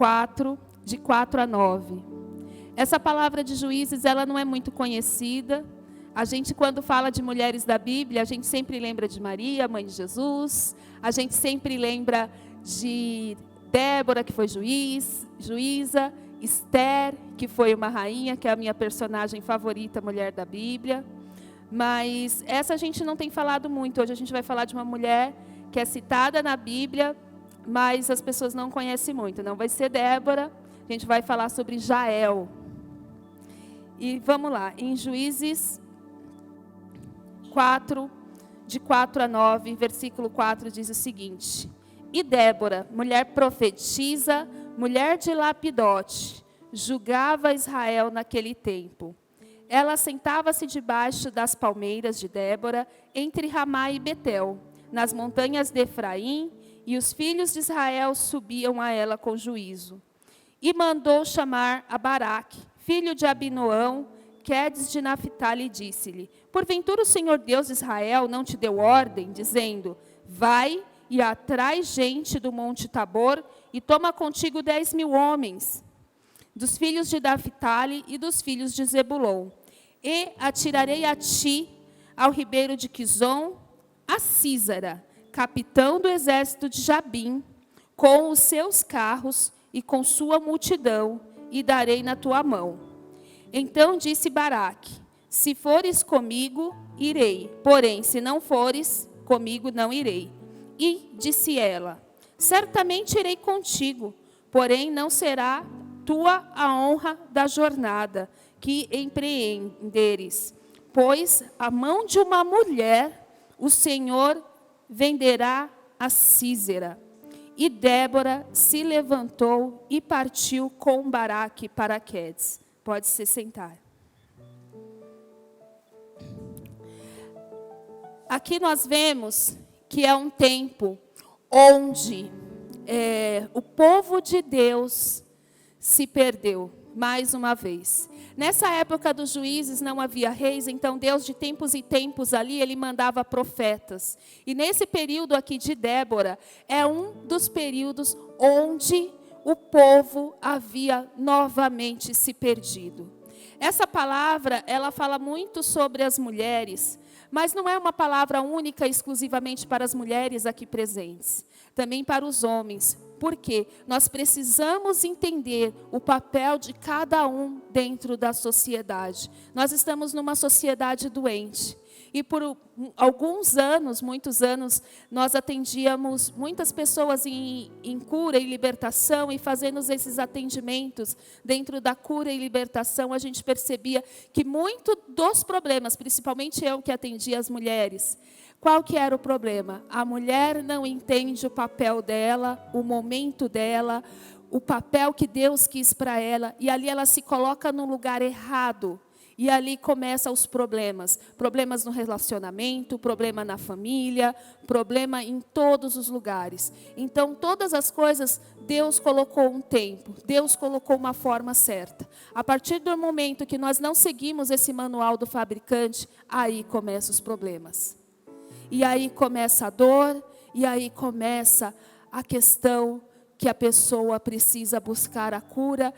4, de 4 a 9. Essa palavra de Juízes, ela não é muito conhecida. A gente, quando fala de mulheres da Bíblia, a gente sempre lembra de Maria, mãe de Jesus. A gente sempre lembra de Débora, que foi juíza. Esther, que foi uma rainha, que é a minha personagem favorita, mulher da Bíblia. Mas essa a gente não tem falado muito. Hoje a gente vai falar de uma mulher que é citada na Bíblia, mas as pessoas não conhecem muito. Não vai ser Débora, a gente vai falar sobre Jael. E vamos lá, em Juízes 4, de 4 a 9, versículo 4 diz o seguinte: E Débora, mulher profetisa, mulher de Lapidote, julgava Israel naquele tempo. Ela sentava-se debaixo das palmeiras de Débora, entre Ramá e Betel, nas montanhas de Efraim, e os filhos de Israel subiam a ela com juízo. E mandou chamar a Baraque, filho de Abinoão, Quedes de Naphtali, e disse-lhe: Porventura o Senhor Deus de Israel não te deu ordem, dizendo: Vai e atrai gente do monte Tabor, e toma contigo 10.000 homens, dos filhos de Naphtali e dos filhos de Zebulon. E atirarei a ti, ao ribeiro de Quizon, a Sísara, capitão do exército de Jabim, com os seus carros e com sua multidão, e darei na tua mão. Então disse Baraque: Se fores comigo, irei, porém, se não fores comigo, não irei. E disse ela: Certamente irei contigo, porém não será tua a honra da jornada que empreenderes, pois a mão de uma mulher o Senhor venderá a Sísera. E Débora se levantou e partiu com Baraque para Quedes. Pode se sentar. Aqui nós vemos que é um tempo onde o povo de Deus se perdeu, mais uma vez. Nessa época dos juízes não havia reis, então Deus de tempos em tempos ali, ele mandava profetas. E nesse período aqui de Débora, é um dos períodos onde o povo havia novamente se perdido. Essa palavra, ela fala muito sobre as mulheres, mas não é uma palavra única exclusivamente para as mulheres aqui presentes, também para os homens. Por quê? Nós precisamos entender o papel de cada um dentro da sociedade. Nós estamos numa sociedade doente. E por alguns anos, muitos anos, nós atendíamos muitas pessoas em cura e libertação, e fazendo esses atendimentos dentro da cura e libertação, a gente percebia que muito dos problemas, principalmente eu que atendia as mulheres, qual que era o problema? A mulher não entende o papel dela, o momento dela, o papel que Deus quis para ela, e ali ela se coloca no lugar errado. E ali começam os problemas. Problemas no relacionamento, problema na família, problema em todos os lugares. Então, todas as coisas, Deus colocou um tempo, Deus colocou uma forma certa. A partir do momento que nós não seguimos esse manual do fabricante, aí começam os problemas. E aí começa a dor, e aí começa a questão que a pessoa precisa buscar a cura,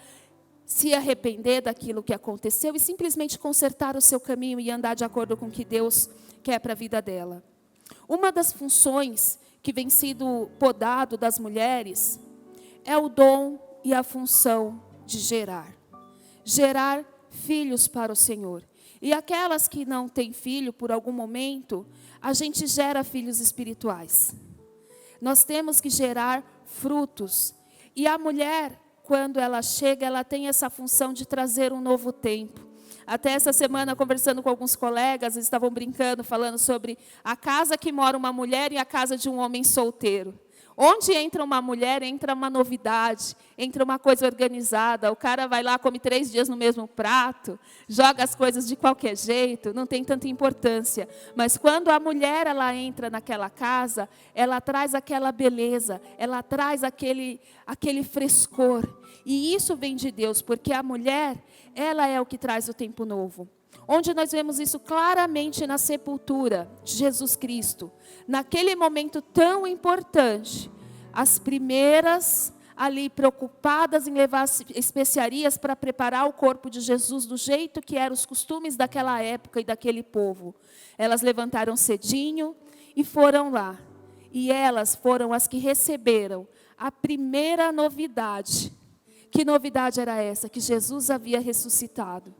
se arrepender daquilo que aconteceu e simplesmente consertar o seu caminho e andar de acordo com o que Deus quer para a vida dela. Uma das funções que vem sido podado das mulheres é o dom e a função de gerar. Gerar filhos para o Senhor. E aquelas que não têm filho por algum momento, a gente gera filhos espirituais. Nós temos que gerar frutos. E a mulher, quando ela chega, ela tem essa função de trazer um novo tempo. Até essa semana, conversando com alguns colegas, eles estavam brincando, falando sobre a casa que mora uma mulher e a casa de um homem solteiro. Onde entra uma mulher, entra uma novidade, entra uma coisa organizada. O cara vai lá, come 3 dias no mesmo prato, joga as coisas de qualquer jeito, não tem tanta importância. Mas quando a mulher ela entra naquela casa, ela traz aquela beleza, ela traz aquele frescor. E isso vem de Deus, porque a mulher, ela é o que traz o tempo novo. Onde nós vemos isso claramente na sepultura de Jesus Cristo. Naquele momento tão importante, as primeiras ali preocupadas em levar especiarias para preparar o corpo de Jesus do jeito que eram os costumes daquela época e daquele povo. Elas levantaram cedinho e foram lá. E elas foram as que receberam a primeira novidade. Que novidade era essa? Que Jesus havia ressuscitado.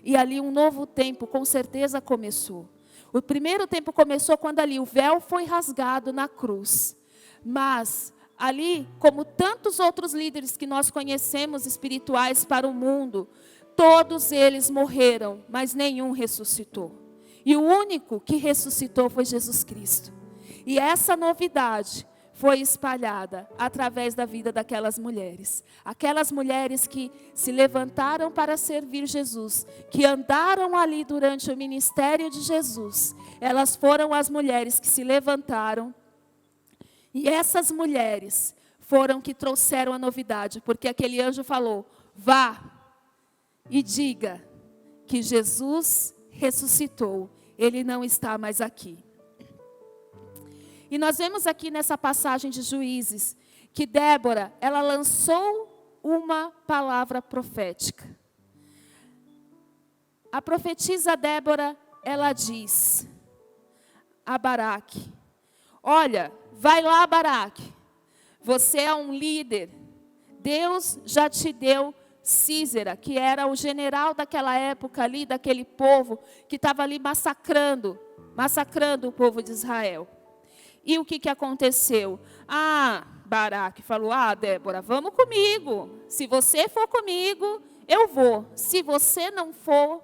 E ali um novo tempo com certeza começou. O primeiro tempo começou quando ali o véu foi rasgado na cruz. Mas ali, como tantos outros líderes que nós conhecemos espirituais para o mundo, todos eles morreram, mas nenhum ressuscitou. E o único que ressuscitou foi Jesus Cristo. E essa novidade foi espalhada através da vida daquelas mulheres. Aquelas mulheres que se levantaram para servir Jesus, que andaram ali durante o ministério de Jesus. Elas foram as mulheres que se levantaram. E essas mulheres foram que trouxeram a novidade, porque aquele anjo falou: vá e diga que Jesus ressuscitou, ele não está mais aqui. E nós vemos aqui nessa passagem de Juízes, que Débora, ela lançou uma palavra profética. A profetisa Débora, ela diz a Baraque: olha, vai lá, Baraque, você é um líder, Deus já te deu Sísera, que era o general daquela época ali, daquele povo, que estava ali massacrando o povo de Israel. E o que aconteceu? Baraque falou: Débora, vamos comigo, se você for comigo, eu vou, se você não for,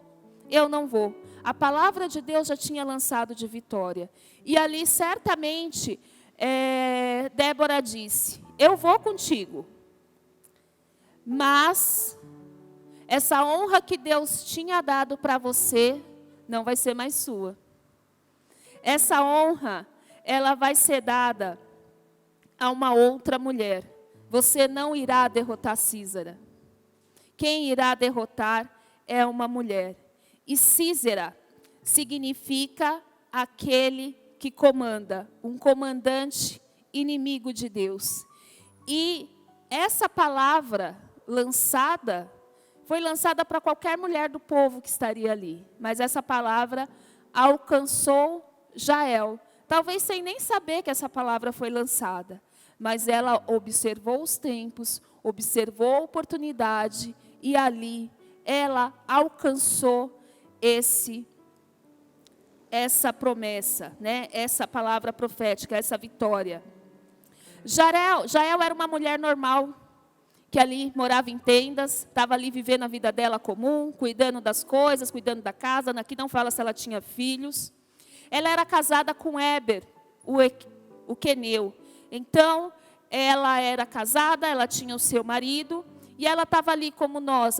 eu não vou. A palavra de Deus já tinha lançado de vitória. E ali, certamente, Débora disse: eu vou contigo. Mas essa honra que Deus tinha dado para você, não vai ser mais sua. Essa honra, ela vai ser dada a uma outra mulher. Você não irá derrotar Sísera. Quem irá derrotar é uma mulher. E Sísera significa aquele que comanda, um comandante inimigo de Deus. E essa palavra foi lançada para qualquer mulher do povo que estaria ali. Mas essa palavra alcançou Jael, talvez sem nem saber que essa palavra foi lançada. Mas ela observou os tempos, observou a oportunidade, e ali ela alcançou essa promessa, né? Essa palavra profética, essa vitória. Jael era uma mulher normal, que ali morava em tendas, estava ali vivendo a vida dela comum, cuidando das coisas, cuidando da casa. Aqui não fala se ela tinha filhos. Ela era casada com Éber, o queneu. Então, ela era casada, ela tinha o seu marido, e ela estava ali, como nós,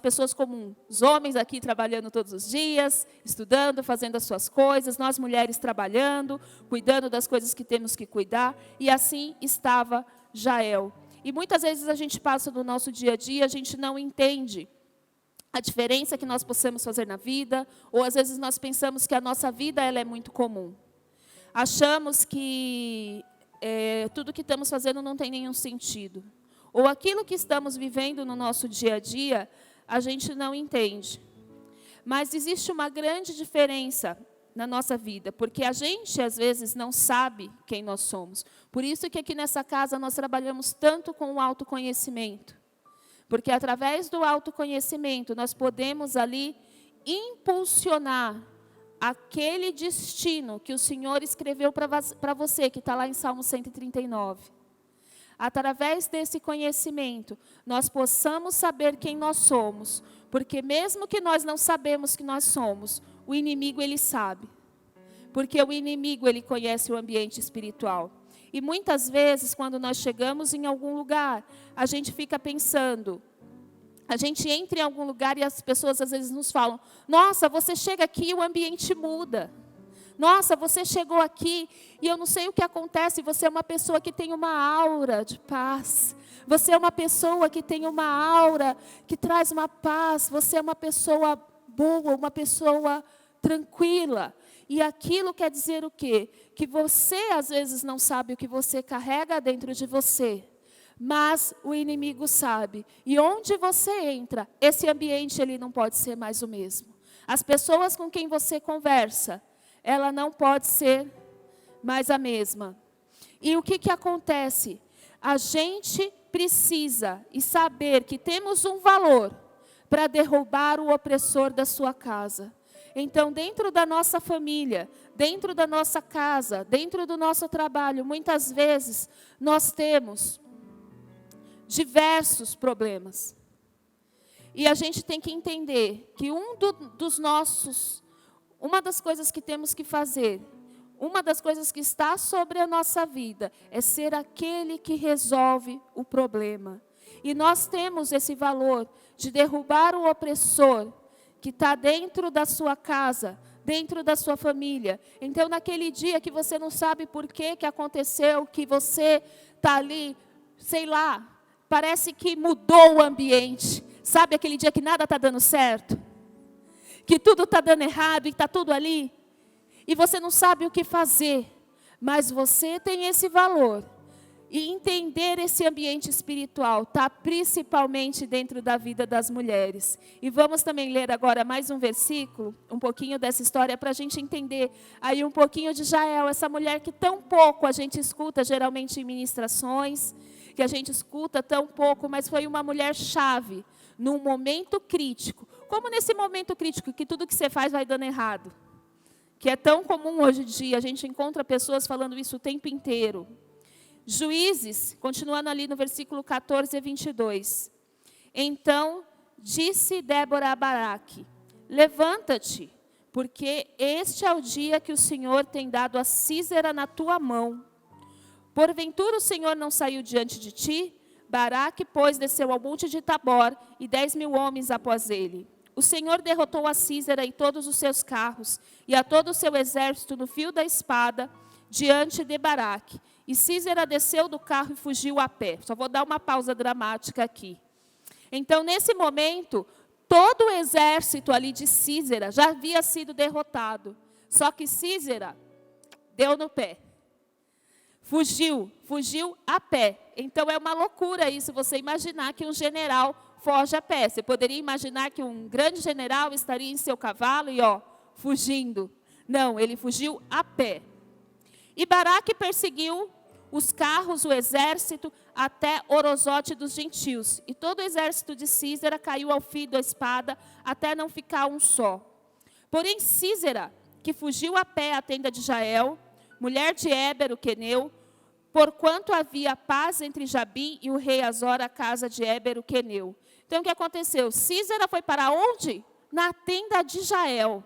pessoas comuns. Os homens aqui trabalhando todos os dias, estudando, fazendo as suas coisas, nós mulheres trabalhando, cuidando das coisas que temos que cuidar, e assim estava Jael. E muitas vezes a gente passa no nosso dia a dia, a gente não entende a diferença que nós possamos fazer na vida, ou às vezes nós pensamos que a nossa vida ela é muito comum. Achamos que tudo que estamos fazendo não tem nenhum sentido. Ou aquilo que estamos vivendo no nosso dia a dia, a gente não entende. Mas existe uma grande diferença na nossa vida, porque a gente, às vezes, não sabe quem nós somos. Por isso que aqui nessa casa nós trabalhamos tanto com o autoconhecimento. Porque através do autoconhecimento nós podemos ali impulsionar aquele destino que o Senhor escreveu para você, que está lá em Salmo 139. Através desse conhecimento, nós possamos saber quem nós somos, porque mesmo que nós não sabemos que nós somos, o inimigo ele sabe, porque o inimigo ele conhece o ambiente espiritual. E muitas vezes, quando nós chegamos em algum lugar, a gente fica pensando, a gente entra em algum lugar e as pessoas às vezes nos falam: nossa, você chega aqui e o ambiente muda. Nossa, você chegou aqui e eu não sei o que acontece, você é uma pessoa que tem uma aura de paz. Você é uma pessoa que tem uma aura que traz uma paz. Você é uma pessoa boa, uma pessoa tranquila. E aquilo quer dizer o quê? Que você às vezes não sabe o que você carrega dentro de você. Mas o inimigo sabe. E onde você entra, esse ambiente ele não pode ser mais o mesmo. As pessoas com quem você conversa, ela não pode ser mais a mesma. E o que acontece? A gente precisa e saber que temos um valor para derrubar o opressor da sua casa. Então, dentro da nossa família, dentro da nossa casa, dentro do nosso trabalho, muitas vezes nós temos diversos problemas. E a gente tem que entender que uma das coisas que temos que fazer, uma das coisas que está sobre a nossa vida, é ser aquele que resolve o problema. E nós temos esse valor de derrubar o opressor que está dentro da sua casa, dentro da sua família. Então, naquele dia que você não sabe por que aconteceu, que você está ali, sei lá, parece que mudou o ambiente. Sabe aquele dia que nada está dando certo? Que tudo está dando errado e está tudo ali? E você não sabe o que fazer. Mas você tem esse valor. E entender esse ambiente espiritual está principalmente dentro da vida das mulheres. E vamos também ler agora mais um versículo, um pouquinho dessa história, para a gente entender aí um pouquinho de Jael, essa mulher que tão pouco a gente escuta, geralmente em ministrações, que a gente escuta tão pouco, mas foi uma mulher-chave, num momento crítico. Como nesse momento crítico, que tudo que você faz vai dando errado. Que é tão comum hoje em dia, a gente encontra pessoas falando isso o tempo inteiro. Juízes, continuando ali no versículo 14 e 22. Então disse Débora a Baraque: levanta-te, porque este é o dia que o Senhor tem dado a Sísera na tua mão. Porventura o Senhor não saiu diante de ti? Baraque, pois, desceu ao monte de Tabor, e 10.000 homens após ele. O Senhor derrotou a Sísera e todos os seus carros, e a todo o seu exército no fio da espada, diante de Baraque. E Sísera desceu do carro e fugiu a pé. Só vou dar uma pausa dramática aqui. Então, nesse momento, todo o exército ali de Sísera já havia sido derrotado. Só que Sísera deu no pé. Fugiu a pé. Então, é uma loucura isso, você imaginar que um general foge a pé. Você poderia imaginar que um grande general estaria em seu cavalo e, fugindo. Não, ele fugiu a pé. E Baraque perseguiu os carros, o exército, até Orozote dos gentios. E todo o exército de Sísera caiu ao fio da espada, até não ficar um só. Porém, Sísera, que fugiu a pé à tenda de Jael, mulher de Éber, o queneu, porquanto havia paz entre Jabim e o rei Azor, a casa de Éber, o queneu. Então, o que aconteceu? Sísera foi para onde? Na tenda de Jael.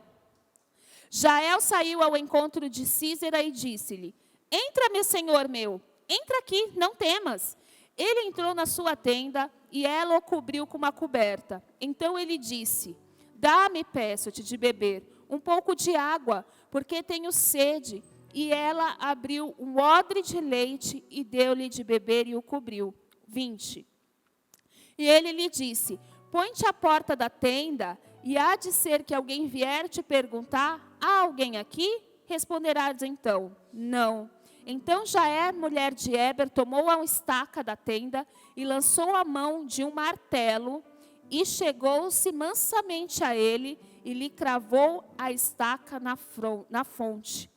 Jael saiu ao encontro de Sísera e disse-lhe: entra, meu senhor meu, entra aqui, não temas. Ele entrou na sua tenda e ela o cobriu com uma coberta. Então ele disse: dá-me, peço-te, de beber um pouco de água, porque tenho sede. E ela abriu um odre de leite e deu-lhe de beber e o cobriu. 20. E ele lhe disse: põe-te à porta da tenda, e há de ser que alguém vier te perguntar: há alguém aqui? Responderás então: não. Então Jael, mulher de Éber, tomou a estaca da tenda e lançou a mão de um martelo e chegou-se mansamente a ele e lhe cravou a estaca na fonte,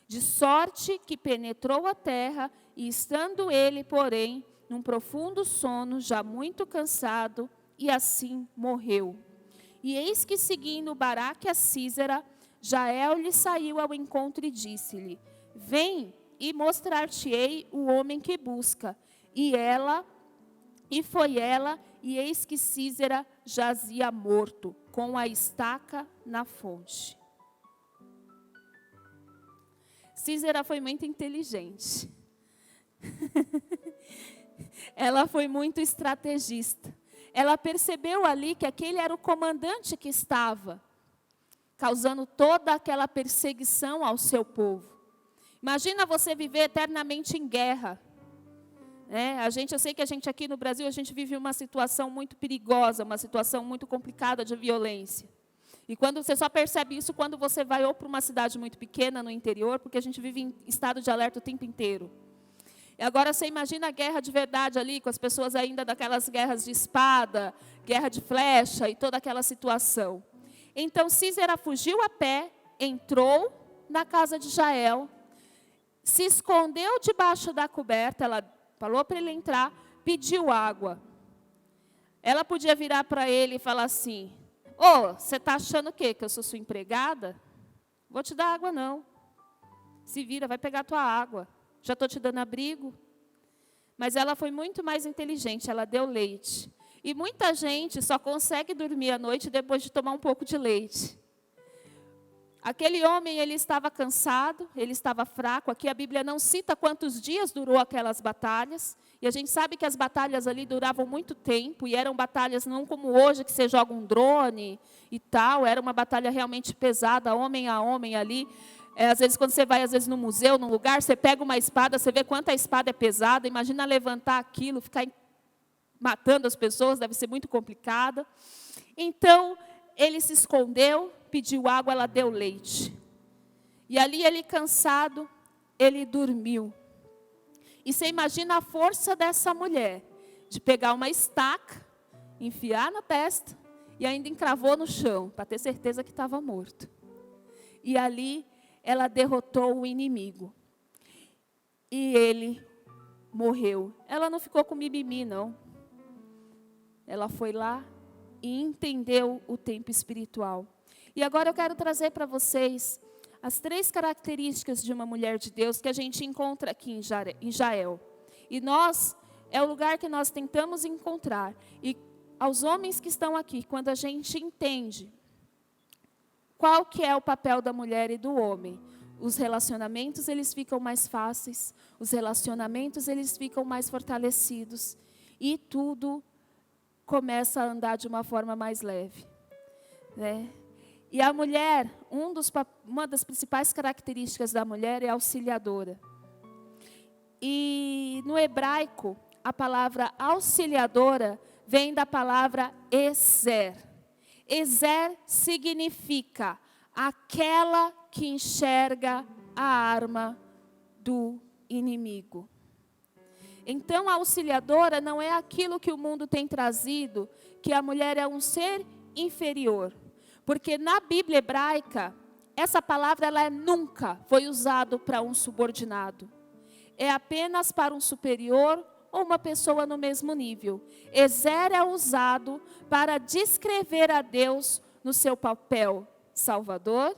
de sorte que penetrou a terra, e estando ele, porém, num profundo sono, já muito cansado, e assim morreu. E eis que, seguindo Baraque a Sísera, Jael lhe saiu ao encontro e disse-lhe: vem e mostrar-te-ei o homem que busca. E foi ela, e eis que Sísera jazia morto, com a estaca na fonte. Sísera foi muito inteligente. Ela foi muito estrategista. Ela percebeu ali que aquele era o comandante que estava causando toda aquela perseguição ao seu povo. Imagina você viver eternamente em guerra. Eu sei que a gente aqui no Brasil, a gente vive uma situação muito perigosa, uma situação muito complicada de violência. E quando você só percebe isso quando você vai ou para uma cidade muito pequena no interior, porque a gente vive em estado de alerta o tempo inteiro. E agora você imagina a guerra de verdade ali, com as pessoas ainda daquelas guerras de espada, guerra de flecha e toda aquela situação. Então Sísera fugiu a pé, entrou na casa de Jael, se escondeu debaixo da coberta, ela falou para ele entrar, pediu água. Ela podia virar para ele e falar assim: ô, você está achando o quê? Que eu sou sua empregada? Vou te dar água não. Se vira, vai pegar a tua água. Já estou te dando abrigo. Mas ela foi muito mais inteligente, ela deu leite. E muita gente só consegue dormir à noite depois de tomar um pouco de leite. Aquele homem, ele estava cansado, ele estava fraco. Aqui a Bíblia não cita quantos dias durou aquelas batalhas. E a gente sabe que as batalhas ali duravam muito tempo. E eram batalhas não como hoje, que você joga um drone e tal. Era uma batalha realmente pesada, homem a homem ali. Às vezes, quando você vai no museu, num lugar, você pega uma espada, você vê quanta a espada é pesada. Imagina levantar aquilo, ficar matando as pessoas, deve ser muito complicado. Então, ele se escondeu, pediu água, ela deu leite. E ali ele cansado, ele dormiu. E você imagina a força dessa mulher, de pegar uma estaca, enfiar na testa, e ainda encravou no chão, para ter certeza que estava morto. E ali ela derrotou o inimigo. E ele morreu. Ela não ficou com mimimi, não. Ela foi lá e entendeu o tempo espiritual. E agora eu quero trazer para vocês as 3 características de uma mulher de Deus que a gente encontra aqui em Jael. E é o lugar que nós tentamos encontrar. E aos homens que estão aqui, quando a gente entende qual que é o papel da mulher e do homem, os relacionamentos eles ficam mais fáceis, os relacionamentos eles ficam mais fortalecidos e tudo começa a andar de uma forma mais leve, né? E a mulher, uma das principais características da mulher é auxiliadora. E no hebraico, a palavra auxiliadora vem da palavra ezer. Ezer significa aquela que enxerga a arma do inimigo. Então, a auxiliadora não é aquilo que o mundo tem trazido, que a mulher é um ser inferior. Porque na Bíblia hebraica, essa palavra ela nunca foi usada para um subordinado. É apenas para um superior ou uma pessoa no mesmo nível. Ezer é usado para descrever a Deus no seu papel salvador,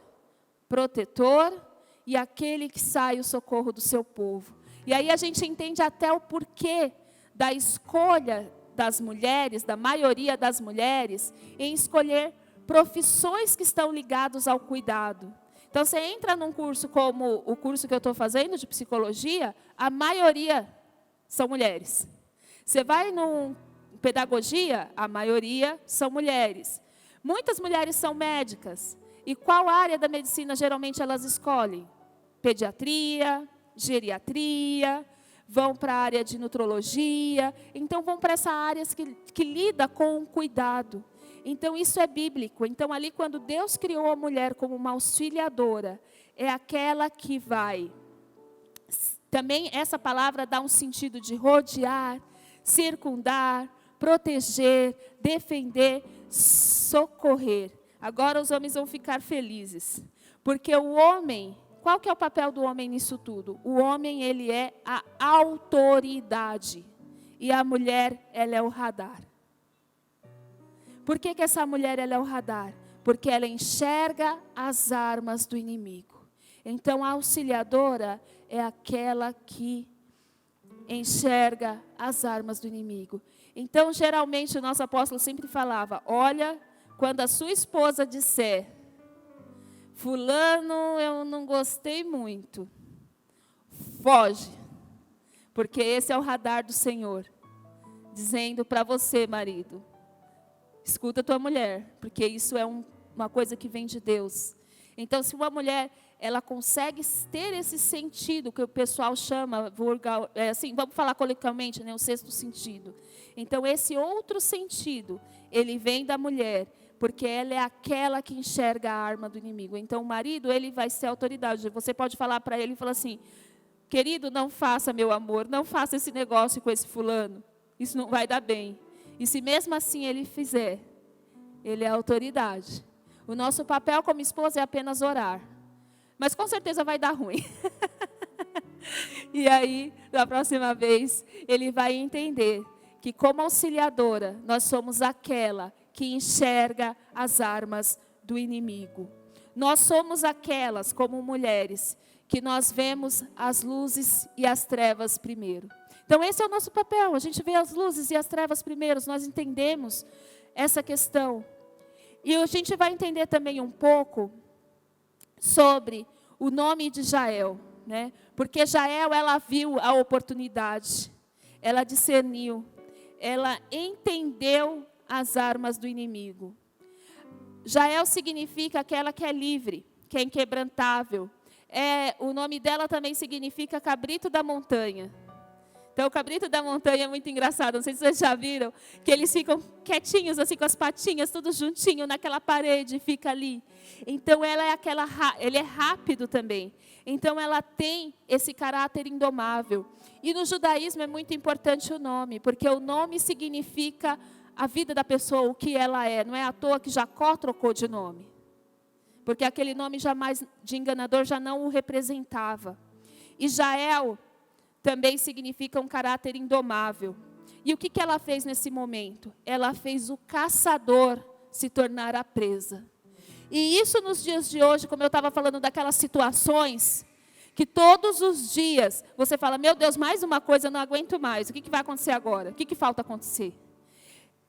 protetor e aquele que sai o socorro do seu povo. E aí a gente entende até o porquê da escolha das mulheres, da maioria das mulheres, em escolher profissões que estão ligadas ao cuidado. Então, você entra num curso como o curso que eu estou fazendo de psicologia, a maioria são mulheres. Você vai num pedagogia, a maioria são mulheres. Muitas mulheres são médicas. E qual área da medicina geralmente elas escolhem? Pediatria, geriatria, vão para a área de nutrologia. Então, vão para essas áreas que lida com o cuidado. Então, isso é bíblico. Então, ali, quando Deus criou a mulher como uma auxiliadora, é aquela que vai. Também, essa palavra dá um sentido de rodear, circundar, proteger, defender, socorrer. Agora, os homens vão ficar felizes. Porque o homem, qual que é o papel do homem nisso tudo? O homem, ele é a autoridade. E a mulher, ela é o radar. Por que essa mulher ela é o radar? Porque ela enxerga as armas do inimigo. Então, a auxiliadora é aquela que enxerga as armas do inimigo. Então, geralmente, o nosso apóstolo sempre falava, olha, quando a sua esposa disser, fulano, eu não gostei muito, foge. Porque esse é o radar do Senhor, dizendo para você, marido, escuta a tua mulher, porque isso é uma coisa que vem de Deus. Então, se uma mulher, ela consegue ter esse sentido, que o pessoal chama, assim, vamos falar coloquialmente, né, o sexto sentido. Então, esse outro sentido, ele vem da mulher, porque ela é aquela que enxerga a arma do inimigo. Então, o marido, ele vai ser autoridade. Você pode falar para ele e falar assim, querido, não faça, meu amor, não faça esse negócio com esse fulano. Isso não vai dar bem. E se mesmo assim ele fizer, ele é autoridade. O nosso papel como esposa é apenas orar. Mas com certeza vai dar ruim. E aí, da próxima vez, ele vai entender que como auxiliadora, nós somos aquela que enxerga as armas do inimigo. Nós somos aquelas, como mulheres, que nós vemos as luzes e as trevas primeiro. Então esse é o nosso papel, a gente vê as luzes e as trevas primeiro, nós entendemos essa questão. E a gente vai entender também um pouco sobre o nome de Jael, né? Porque Jael, ela viu a oportunidade, ela discerniu, ela entendeu as armas do inimigo. Jael significa aquela que é livre, que é inquebrantável. O nome dela também significa cabrito da montanha. Então, o cabrito da montanha é muito engraçado. Não sei se vocês já viram, que eles ficam quietinhos, assim, com as patinhas, tudo juntinho naquela parede, fica ali. Então, ele é rápido também. Então, ela tem esse caráter indomável. E no judaísmo é muito importante o nome, porque o nome significa a vida da pessoa, o que ela é. Não é à toa que Jacó trocou de nome. Porque aquele nome jamais de enganador já não o representava. E Jael também significa um caráter indomável. E o que ela fez nesse momento? Ela fez o caçador se tornar a presa. E isso nos dias de hoje, como eu estava falando daquelas situações, que todos os dias você fala, meu Deus, mais uma coisa, eu não aguento mais. O que vai acontecer agora? O que falta acontecer?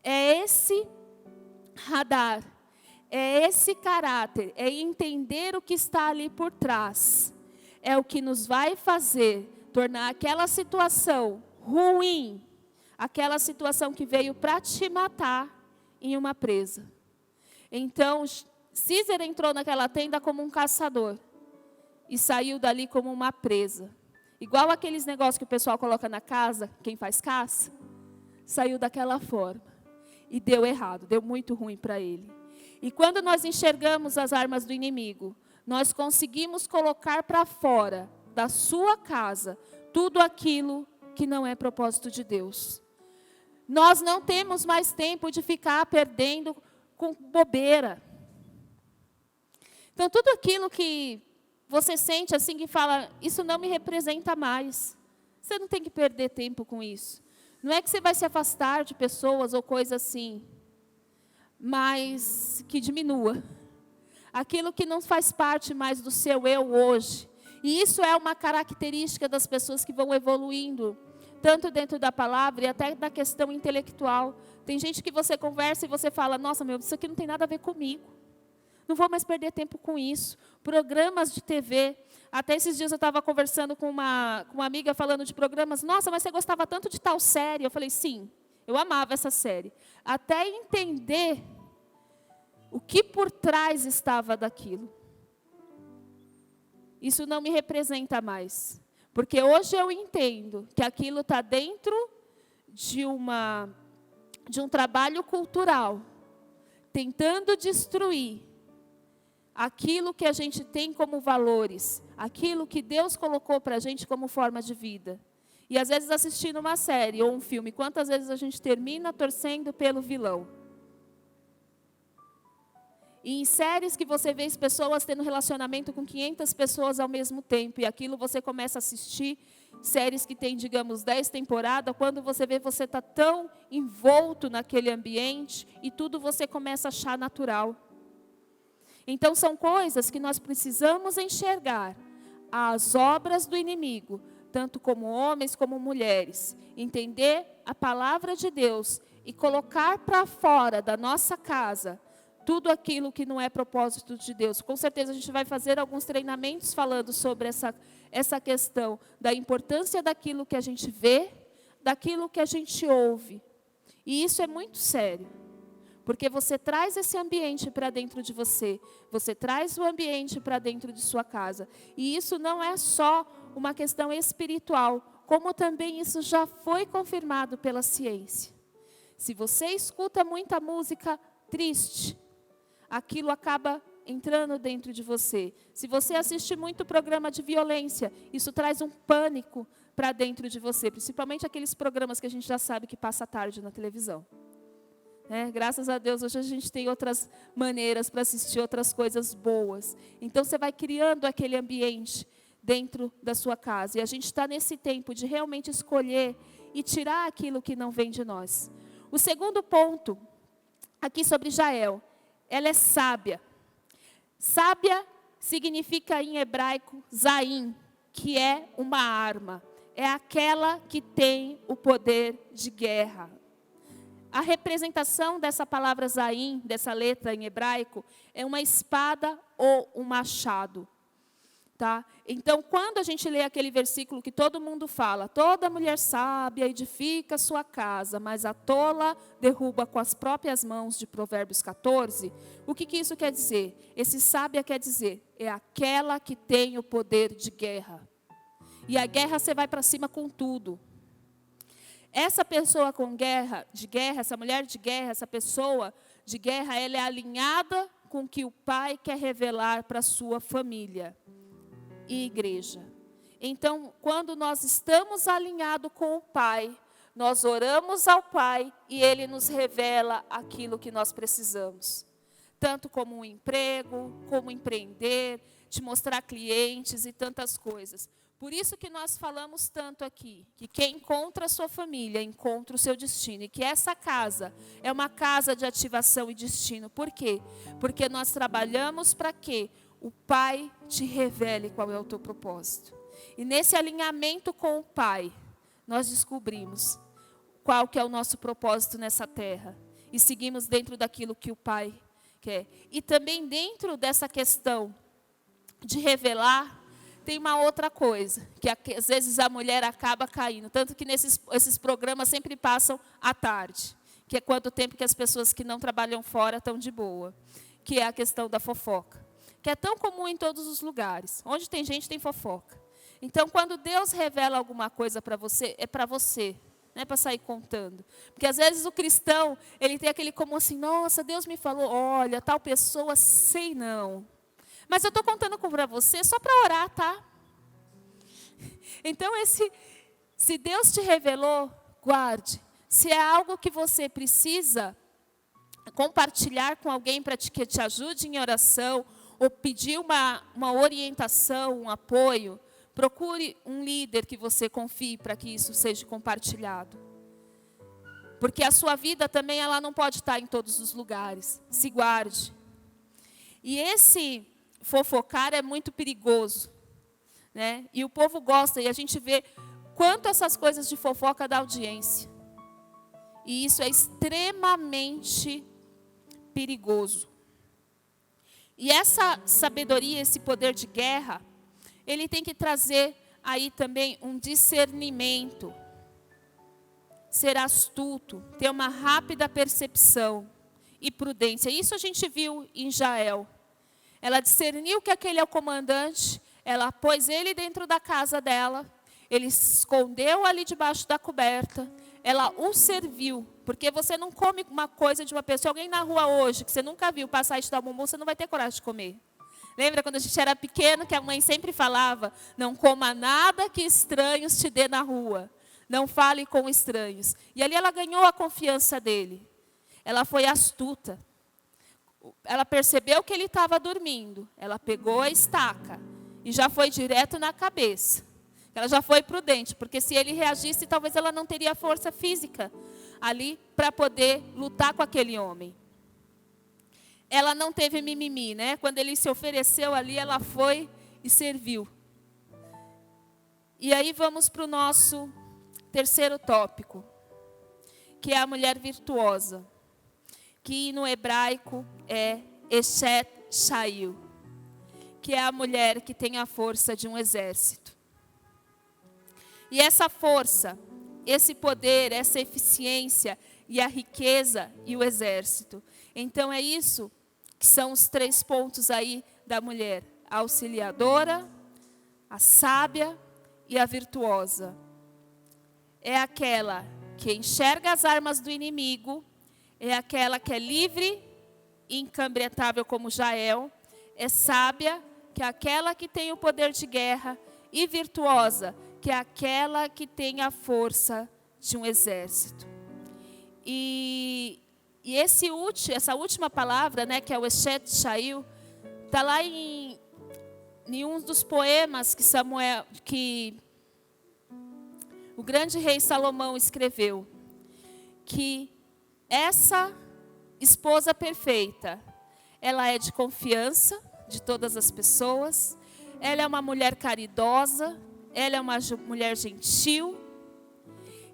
É esse radar, é esse caráter, é entender o que está ali por trás. É o que nos vai fazer tornar aquela situação ruim, aquela situação que veio para te matar, em uma presa. Então, Císera entrou naquela tenda como um caçador e saiu dali como uma presa. Igual aqueles negócios que o pessoal coloca na casa, quem faz caça, saiu daquela forma. E deu errado, deu muito ruim para ele. E quando nós enxergamos as armas do inimigo, nós conseguimos colocar para fora da sua casa tudo aquilo que não é propósito de Deus. Nós não temos mais tempo de ficar perdendo com bobeira. Então, tudo aquilo que você sente assim, que fala, isso não me representa mais. Você não tem que perder tempo com isso. Não é que você vai se afastar de pessoas ou coisa assim, mas que diminua. Aquilo que não faz parte mais do seu eu hoje. E isso é uma característica das pessoas que vão evoluindo, tanto dentro da palavra e até da questão intelectual. Tem gente que você conversa e você fala, nossa, isso aqui não tem nada a ver comigo. Não vou mais perder tempo com isso. Programas de TV. Até esses dias eu estava conversando com uma amiga falando de programas. Nossa, mas você gostava tanto de tal série. Eu falei, sim, eu amava essa série. Até entender o que por trás estava daquilo. Isso não me representa mais. Porque hoje eu entendo que aquilo está dentro de um trabalho cultural, tentando destruir aquilo que a gente tem como valores, aquilo que Deus colocou para a gente como forma de vida. E às vezes assistindo uma série ou um filme, quantas vezes a gente termina torcendo pelo vilão? E em séries que você vê as pessoas tendo relacionamento com 500 pessoas ao mesmo tempo, e aquilo você começa a assistir, séries que tem, digamos, 10 temporadas, quando você vê, você está tão envolto naquele ambiente, e tudo você começa a achar natural. Então, são coisas que nós precisamos enxergar, as obras do inimigo, tanto como homens como mulheres, entender a palavra de Deus e colocar para fora da nossa casa tudo aquilo que não é propósito de Deus. Com certeza a gente vai fazer alguns treinamentos falando sobre essa questão da importância daquilo que a gente vê, daquilo que a gente ouve. E isso é muito sério. Porque você traz esse ambiente para dentro de você. Você traz o ambiente para dentro de sua casa. E isso não é só uma questão espiritual, como também isso já foi confirmado pela ciência. Se você escuta muita música triste, aquilo acaba entrando dentro de você. Se você assiste muito programa de violência, isso traz um pânico para dentro de você, principalmente aqueles programas que a gente já sabe que passa tarde na televisão. Graças a Deus, hoje a gente tem outras maneiras para assistir outras coisas boas. Então, você vai criando aquele ambiente dentro da sua casa. E a gente está nesse tempo de realmente escolher e tirar aquilo que não vem de nós. O segundo ponto, aqui sobre Jael, ela é sábia. Sábia significa em hebraico zaim, que é uma arma. É aquela que tem o poder de guerra. A representação dessa palavra zaim, dessa letra em hebraico, é uma espada ou um machado. Tá? Então, quando a gente lê aquele versículo que todo mundo fala, toda mulher sábia edifica sua casa, mas a tola derruba com as próprias mãos, de Provérbios 14, o que isso quer dizer? Esse sábia quer dizer, é aquela que tem o poder de guerra. E a guerra você vai para cima com tudo. Essa pessoa com guerra, essa mulher de guerra, essa pessoa de guerra, ela é alinhada com o que o Pai quer revelar para a sua família e igreja. Então, quando nós estamos alinhados com o Pai, nós oramos ao Pai e Ele nos revela aquilo que nós precisamos. Tanto como um emprego, como empreender, te mostrar clientes e tantas coisas. Por isso que nós falamos tanto aqui, que quem encontra a sua família, encontra o seu destino. E que essa casa é uma casa de ativação e destino. Por quê? Porque nós trabalhamos para que o Pai te revele qual é o teu propósito. E nesse alinhamento com o Pai, nós descobrimos qual que é o nosso propósito nessa terra. E seguimos dentro daquilo que o Pai quer. E também dentro dessa questão de revelar, tem uma outra coisa, que às vezes a mulher acaba caindo. Tanto que esses programas sempre passam à tarde. Que é quando o tempo que as pessoas que não trabalham fora estão de boa. Que é a questão da fofoca. Que é tão comum em todos os lugares. Onde tem gente, tem fofoca. Então, quando Deus revela alguma coisa para você, é para você. Não é para sair contando. Porque às vezes o cristão, ele tem aquele como assim, nossa, Deus me falou, olha, tal pessoa, sei não. Mas eu estou contando para você só para orar, tá? Então, se Deus te revelou, guarde. Se é algo que você precisa compartilhar com alguém para que te ajude em oração, ou pedir uma orientação, um apoio, procure um líder que você confie para que isso seja compartilhado. Porque a sua vida também ela não pode estar em todos os lugares. Se guarde. E esse fofocar é muito perigoso. Né? E o povo gosta, e a gente vê quanto essas coisas de fofoca dá audiência. E isso é extremamente perigoso. E essa sabedoria, esse poder de guerra, ele tem que trazer aí também um discernimento. Ser astuto, ter uma rápida percepção e prudência. Isso a gente viu em Jael. Ela discerniu que aquele é o comandante, ela pôs ele dentro da casa dela, ele escondeu ali debaixo da coberta, ela o serviu. Porque você não come uma coisa de uma pessoa, alguém na rua hoje, que você nunca viu passar e te dar um bombom, você não vai ter coragem de comer. Lembra quando a gente era pequeno, que a mãe sempre falava, não coma nada que estranhos te dê na rua. Não fale com estranhos. E ali ela ganhou a confiança dele. Ela foi astuta. Ela percebeu que ele estava dormindo. Ela pegou a estaca e já foi direto na cabeça. Ela já foi prudente, porque se ele reagisse, talvez ela não teria força física ali para poder lutar com aquele homem. Ela não teve mimimi, né? Quando ele se ofereceu ali, ela foi e serviu. E aí vamos para o nosso terceiro tópico, que é a mulher virtuosa, que no hebraico é Eshet Shail, que é a mulher que tem a força de um exército. E essa força, esse poder, essa eficiência e a riqueza e o exército. Então é isso que são os 3 pontos aí da mulher: a auxiliadora, a sábia e a virtuosa. É aquela que enxerga as armas do inimigo, é aquela que é livre e incambretável como Jael, é sábia que aquela que tem o poder de guerra, e virtuosa que aquela que tem a força de um exército. E essa última palavra, né, que é o Eshet Shail, está lá em um dos poemas que o grande rei Salomão escreveu, que essa esposa perfeita, ela é de confiança de todas as pessoas, ela é uma mulher caridosa, ela é uma mulher gentil,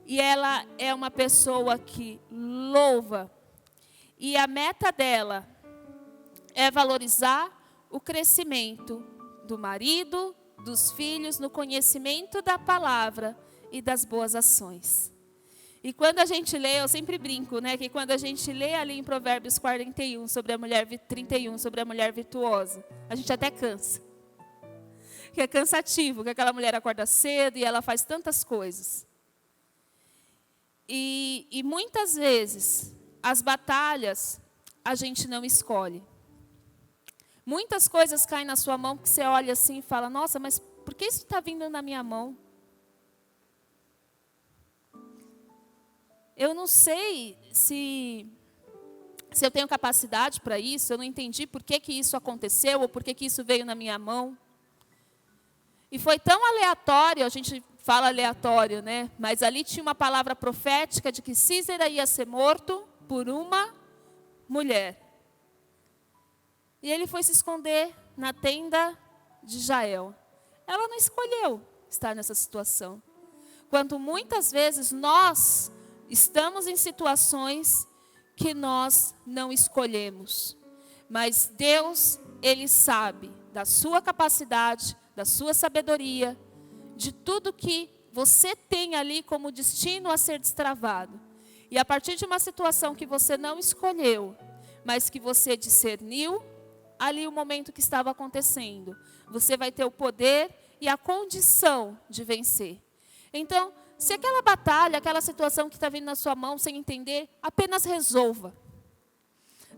e ela é uma pessoa que louva. E a meta dela é valorizar o crescimento do marido, dos filhos, no conhecimento da palavra e das boas ações. E quando a gente lê, eu sempre brinco, né, que quando a gente lê ali em Provérbios 41 sobre a mulher 31 sobre a mulher virtuosa, a gente até cansa. Que é cansativo, que aquela mulher acorda cedo e ela faz tantas coisas. E muitas vezes as batalhas a gente não escolhe. Muitas coisas caem na sua mão que você olha assim e fala: nossa, mas por que isso está vindo na minha mão? Eu não sei se eu tenho capacidade para isso, eu não entendi por que isso aconteceu ou por que isso veio na minha mão. E foi tão aleatório, a gente fala aleatório, né? Mas ali tinha uma palavra profética de que Císera ia ser morto por uma mulher. E ele foi se esconder na tenda de Jael. Ela não escolheu estar nessa situação. Quando muitas vezes nós estamos em situações que nós não escolhemos. Mas Deus, Ele sabe da sua capacidade, da sua sabedoria, de tudo que você tem ali como destino a ser destravado. E a partir de uma situação que você não escolheu, mas que você discerniu, ali o momento que estava acontecendo, você vai ter o poder e a condição de vencer. Então, se aquela batalha, aquela situação que está vindo na sua mão sem entender, apenas resolva.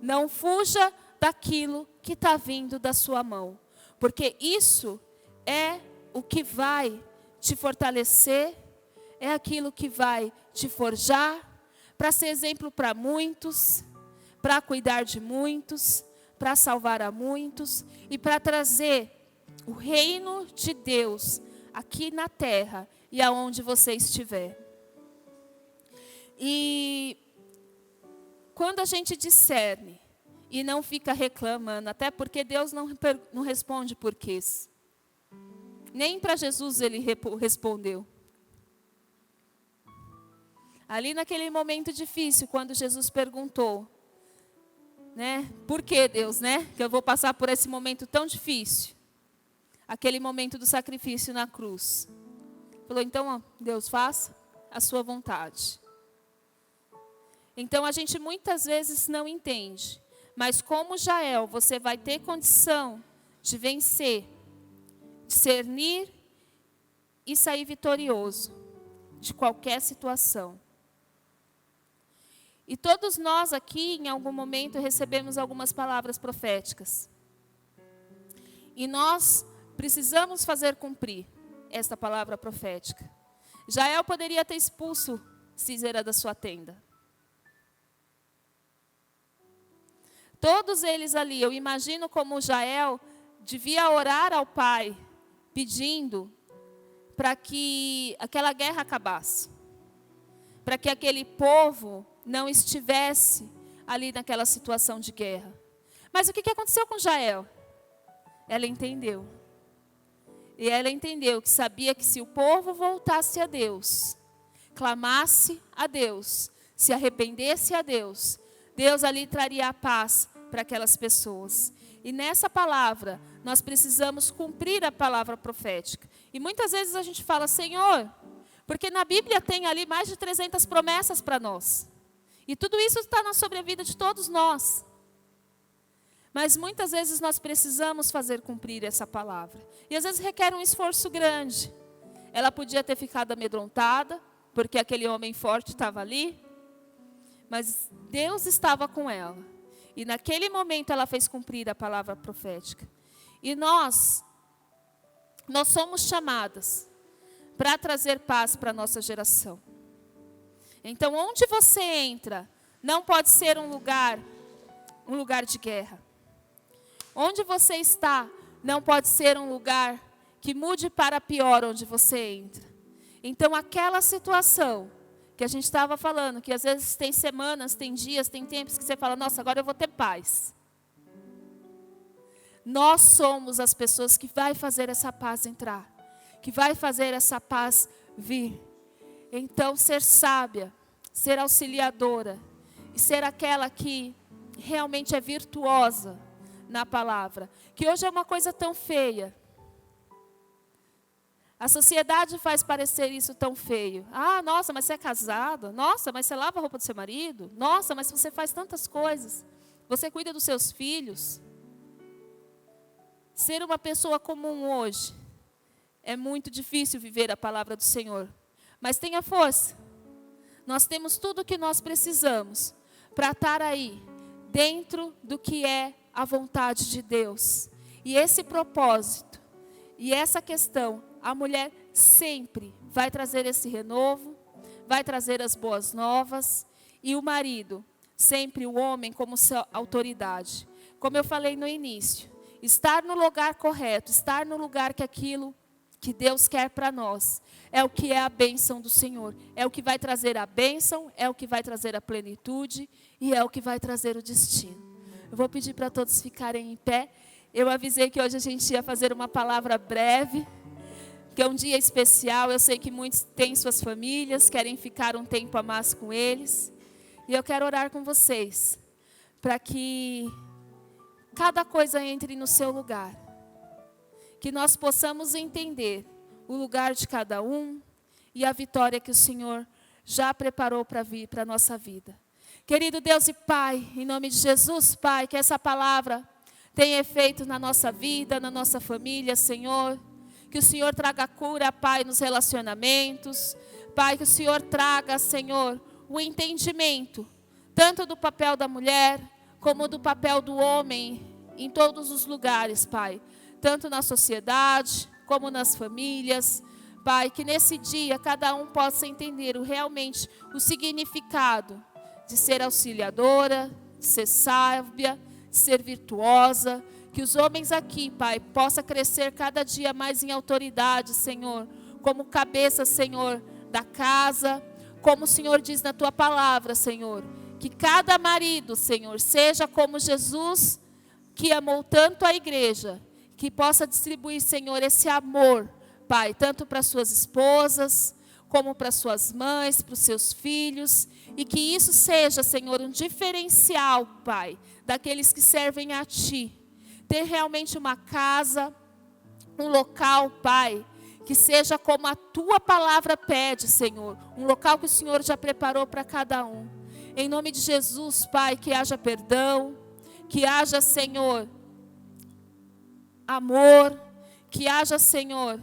Não fuja daquilo que está vindo da sua mão, porque isso é o que vai te fortalecer, é aquilo que vai te forjar, para ser exemplo para muitos, para cuidar de muitos, para salvar a muitos e para trazer o reino de Deus aqui na terra e aonde você estiver. E quando a gente discerne e não fica reclamando, até porque Deus não responde porquês. Nem para Jesus ele respondeu. Ali naquele momento difícil, quando Jesus perguntou, né, por que Deus, né, que eu vou passar por esse momento tão difícil? Aquele momento do sacrifício na cruz. Falou, então, Deus, faça a sua vontade. Então, a gente muitas vezes não entende. Mas como Jael, você vai ter condição de vencer, discernir e sair vitorioso de qualquer situação. E todos nós aqui, em algum momento, recebemos algumas palavras proféticas. E nós precisamos fazer cumprir esta palavra profética. Jael poderia ter expulso Císera da sua tenda. Todos eles ali, eu imagino como Jael devia orar ao pai, pedindo para que aquela guerra acabasse. Para que aquele povo não estivesse ali naquela situação de guerra. Mas o que aconteceu com Jael? Ela entendeu. E ela entendeu que sabia que se o povo voltasse a Deus, clamasse a Deus, se arrependesse a Deus, Deus ali traria a paz para aquelas pessoas. E nessa palavra, nós precisamos cumprir a palavra profética. E muitas vezes a gente fala, Senhor, porque na Bíblia tem ali mais de 300 promessas para nós. E tudo isso está sobre a vida de todos nós. Mas muitas vezes nós precisamos fazer cumprir essa palavra. E às vezes requer um esforço grande. Ela podia ter ficado amedrontada, porque aquele homem forte estava ali. Mas Deus estava com ela. E naquele momento ela fez cumprir a palavra profética. E nós somos chamadas para trazer paz para a nossa geração. Então, onde você entra, não pode ser um lugar de guerra. Onde você está, não pode ser um lugar que mude para pior onde você entra. Então, aquela situação que a gente estava falando, que às vezes tem semanas, tem dias, tem tempos que você fala, nossa, agora eu vou ter paz. Nós somos as pessoas que vai fazer essa paz entrar, que vai fazer essa paz vir. Então, ser sábia, ser auxiliadora e ser aquela que realmente é virtuosa na palavra, que hoje é uma coisa tão feia. A sociedade faz parecer isso tão feio. Ah, nossa, mas você é casada? Nossa, mas você lava a roupa do seu marido? Nossa, mas você faz tantas coisas. Você cuida dos seus filhos. Ser uma pessoa comum hoje é muito difícil viver a palavra do Senhor. Mas tenha força. Nós temos tudo o que nós precisamos para estar aí, dentro do que é a vontade de Deus. E esse propósito, e essa questão, a mulher sempre vai trazer esse renovo, vai trazer as boas novas, e o marido, sempre o homem como sua autoridade. Como eu falei no início, estar no lugar correto, estar no lugar que aquilo que Deus quer para nós, é o que é a bênção do Senhor. É o que vai trazer a bênção, é o que vai trazer a plenitude e é o que vai trazer o destino. Eu vou pedir para todos ficarem em pé. Eu avisei que hoje a gente ia fazer uma palavra breve, que é um dia especial. Eu sei que muitos têm suas famílias, querem ficar um tempo a mais com eles. E eu quero orar com vocês, para que cada coisa entre no seu lugar. Que nós possamos entender o lugar de cada um e a vitória que o Senhor já preparou para vir para a nossa vida. Querido Deus e Pai, em nome de Jesus, Pai, que essa palavra tenha efeito na nossa vida, na nossa família, Senhor. Que o Senhor traga cura, Pai, nos relacionamentos. Pai, que o Senhor traga, Senhor, o entendimento, tanto do papel da mulher, como do papel do homem, em todos os lugares, Pai. Tanto na sociedade, como nas famílias. Pai, que nesse dia cada um possa entender realmente o significado de ser auxiliadora, de ser sábia, de ser virtuosa. Que os homens aqui, Pai, possam crescer cada dia mais em autoridade, Senhor. Como cabeça, Senhor, da casa. Como o Senhor diz na Tua palavra, Senhor. Que cada marido, Senhor, seja como Jesus, que amou tanto a igreja, que possa distribuir, Senhor, esse amor, Pai, tanto para suas esposas, como para suas mães, para os seus filhos, e que isso seja, Senhor, um diferencial, Pai, daqueles que servem a Ti. Ter realmente uma casa, um local, Pai, que seja como a Tua palavra pede, Senhor, um local que o Senhor já preparou para cada um. Em nome de Jesus, Pai, que haja perdão, que haja, Senhor, amor, que haja, Senhor,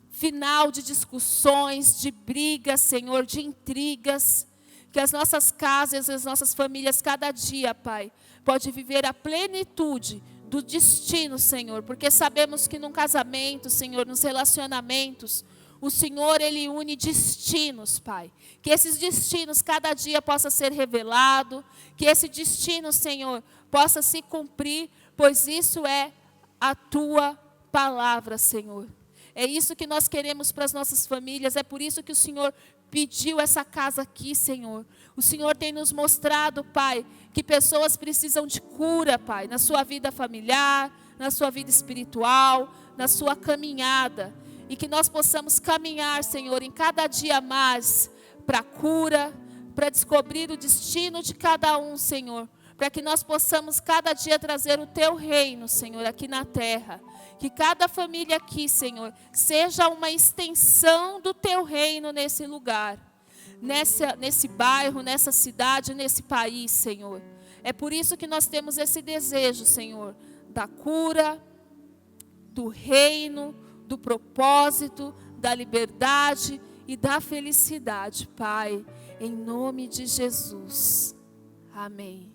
final de discussões, de brigas, Senhor, de intrigas, que as nossas casas, as nossas famílias, cada dia, Pai, pode viver a plenitude do destino, Senhor, porque sabemos que num casamento, Senhor, nos relacionamentos, o Senhor, Ele une destinos, Pai. Que esses destinos cada dia possa ser revelado, que esse destino, Senhor, possa se cumprir, pois isso é a Tua palavra, Senhor. É isso que nós queremos para as nossas famílias, é por isso que o Senhor pediu essa casa aqui, Senhor. O Senhor tem nos mostrado, Pai, que pessoas precisam de cura, Pai, na sua vida familiar, na sua vida espiritual, na sua caminhada. E que nós possamos caminhar, Senhor, em cada dia mais para a cura, para descobrir o destino de cada um, Senhor. Para que nós possamos cada dia trazer o Teu reino, Senhor, aqui na terra. Que cada família aqui, Senhor, seja uma extensão do Teu reino nesse lugar. Nesse bairro, nessa cidade, nesse país, Senhor. É por isso que nós temos esse desejo, Senhor, da cura, do reino, do propósito, da liberdade e da felicidade, Pai. Em nome de Jesus. Amém.